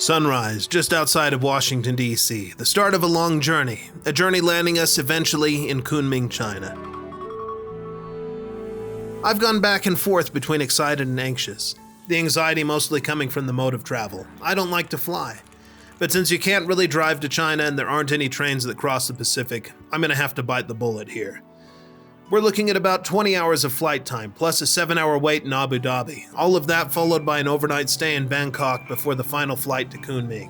Sunrise, just outside of Washington, D.C., the start of a long journey, a journey landing us eventually in Kunming, China. I've gone back and forth between excited and anxious, the anxiety mostly coming from the mode of travel. I don't like to fly, but since you can't really drive to China and there aren't any trains that cross the Pacific, I'm going to have to bite the bullet here. We're looking at about 20 hours of flight time, plus a 7-hour wait in Abu Dhabi, all of that followed by an overnight stay in Bangkok before the final flight to Kunming.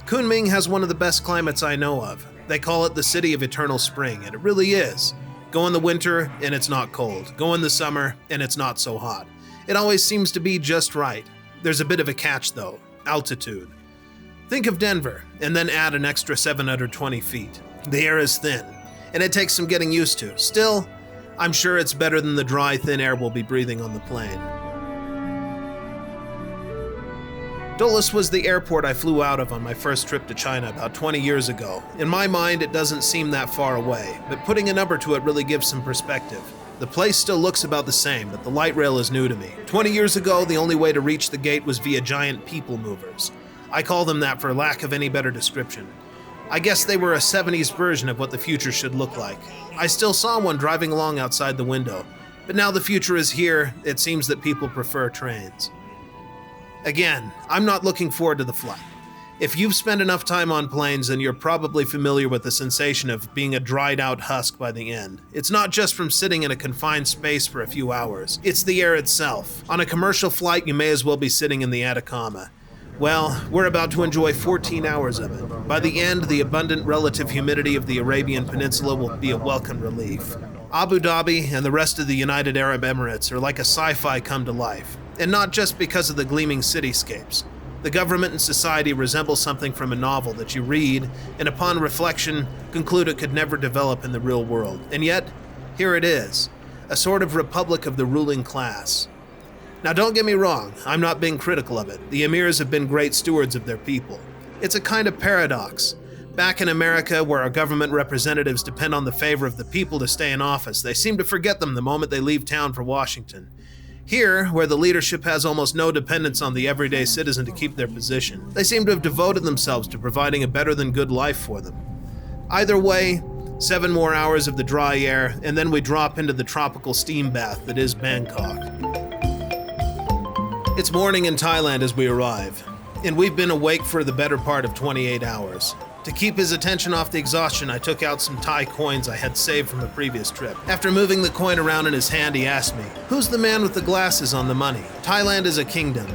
Kunming has one of the best climates I know of. They call it the city of eternal spring, and it really is. Go in the winter, and it's not cold. Go in the summer, and it's not so hot. It always seems to be just right. There's a bit of a catch, though: altitude. Think of Denver, and then add an extra 720 feet. The air is thin, and it takes some getting used to. Still, I'm sure it's better than the dry, thin air we'll be breathing on the plane. Dulles was the airport I flew out of on my first trip to China about 20 years ago. In my mind, it doesn't seem that far away, but putting a number to it really gives some perspective. The place still looks about the same, but the light rail is new to me. 20 years ago, the only way to reach the gate was via giant people movers. I call them that for lack of any better description. I guess they were a 70s version of what the future should look like. I still saw one driving along outside the window, but now the future is here. It seems that people prefer trains. Again, I'm not looking forward to the flight. If you've spent enough time on planes, then you're probably familiar with the sensation of being a dried-out husk by the end. It's not just from sitting in a confined space for a few hours. It's the air itself. On a commercial flight, you may as well be sitting in the Atacama. Well, we're about to enjoy 14 hours of it. By the end, the abundant relative humidity of the Arabian Peninsula will be a welcome relief. Abu Dhabi and the rest of the United Arab Emirates are like a sci-fi come to life. And not just because of the gleaming cityscapes. The government and society resemble something from a novel that you read, and upon reflection, conclude it could never develop in the real world. And yet, here it is, a sort of republic of the ruling class. Now don't get me wrong, I'm not being critical of it. The emirs have been great stewards of their people. It's a kind of paradox. Back in America, where our government representatives depend on the favor of the people to stay in office, they seem to forget them the moment they leave town for Washington. Here, where the leadership has almost no dependence on the everyday citizen to keep their position, they seem to have devoted themselves to providing a better-than-good life for them. Either way, 7 more hours of the dry air, and then we drop into the tropical steam bath that is Bangkok. It's morning in Thailand as we arrive, and we've been awake for the better part of 28 hours. To keep his attention off the exhaustion, I took out some Thai coins I had saved from a previous trip. After moving the coin around in his hand, he asked me, "Who's the man with the glasses on the money?" Thailand is a kingdom,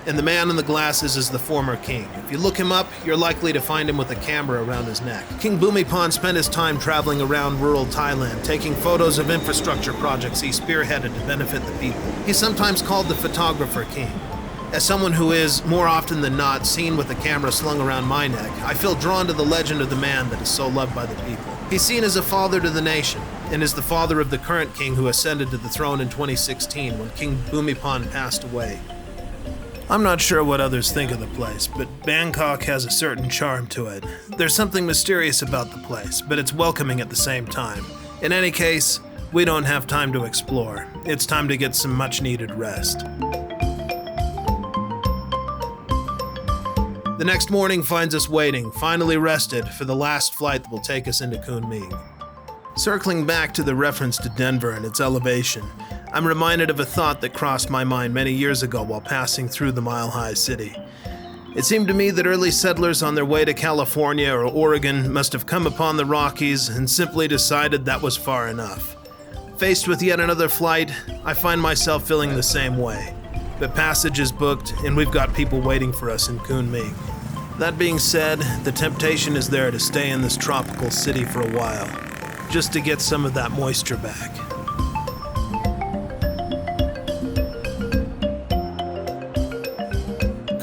and the man in the glasses is the former king. If you look him up, you're likely to find him with a camera around his neck. King Bhumibol spent his time traveling around rural Thailand, taking photos of infrastructure projects he spearheaded to benefit the people. He's sometimes called the photographer king. As someone who is, more often than not, seen with a camera slung around my neck, I feel drawn to the legend of the man that is so loved by the people. He's seen as a father to the nation, and is the father of the current king who ascended to the throne in 2016 when King Bhumibol passed away. I'm not sure what others think of the place, but Bangkok has a certain charm to it. There's something mysterious about the place, but it's welcoming at the same time. In any case, we don't have time to explore. It's time to get some much-needed rest. The next morning finds us waiting, finally rested, for the last flight that will take us into Kunming. Circling back to the reference to Denver and its elevation, I'm reminded of a thought that crossed my mind many years ago while passing through the mile-high city. It seemed to me that early settlers on their way to California or Oregon must have come upon the Rockies and simply decided that was far enough. Faced with yet another flight, I find myself feeling the same way. But passage is booked, and we've got people waiting for us in Kunming. That being said, the temptation is there to stay in this tropical city for a while, just to get some of that moisture back.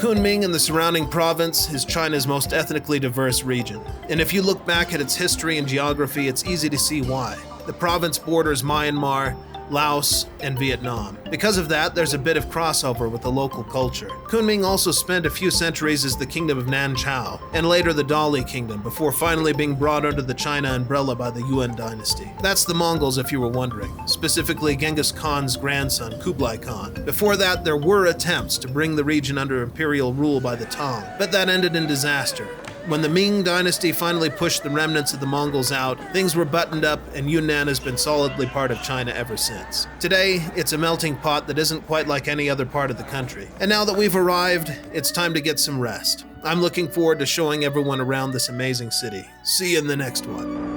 Kunming and the surrounding province is China's most ethnically diverse region, and if you look back at its history and geography, it's easy to see why. The province borders Myanmar, Laos, and Vietnam. Because of that, there's a bit of crossover with the local culture. Kunming also spent a few centuries as the Kingdom of Nanchao, and later the Dali Kingdom, before finally being brought under the China umbrella by the Yuan dynasty. That's the Mongols, if you were wondering, specifically Genghis Khan's grandson, Kublai Khan. Before that, there were attempts to bring the region under imperial rule by the Tang, but that ended in disaster. When the Ming dynasty finally pushed the remnants of the Mongols out, things were buttoned up and Yunnan has been solidly part of China ever since. Today, it's a melting pot that isn't quite like any other part of the country. And now that we've arrived, it's time to get some rest. I'm looking forward to showing everyone around this amazing city. See you in the next one.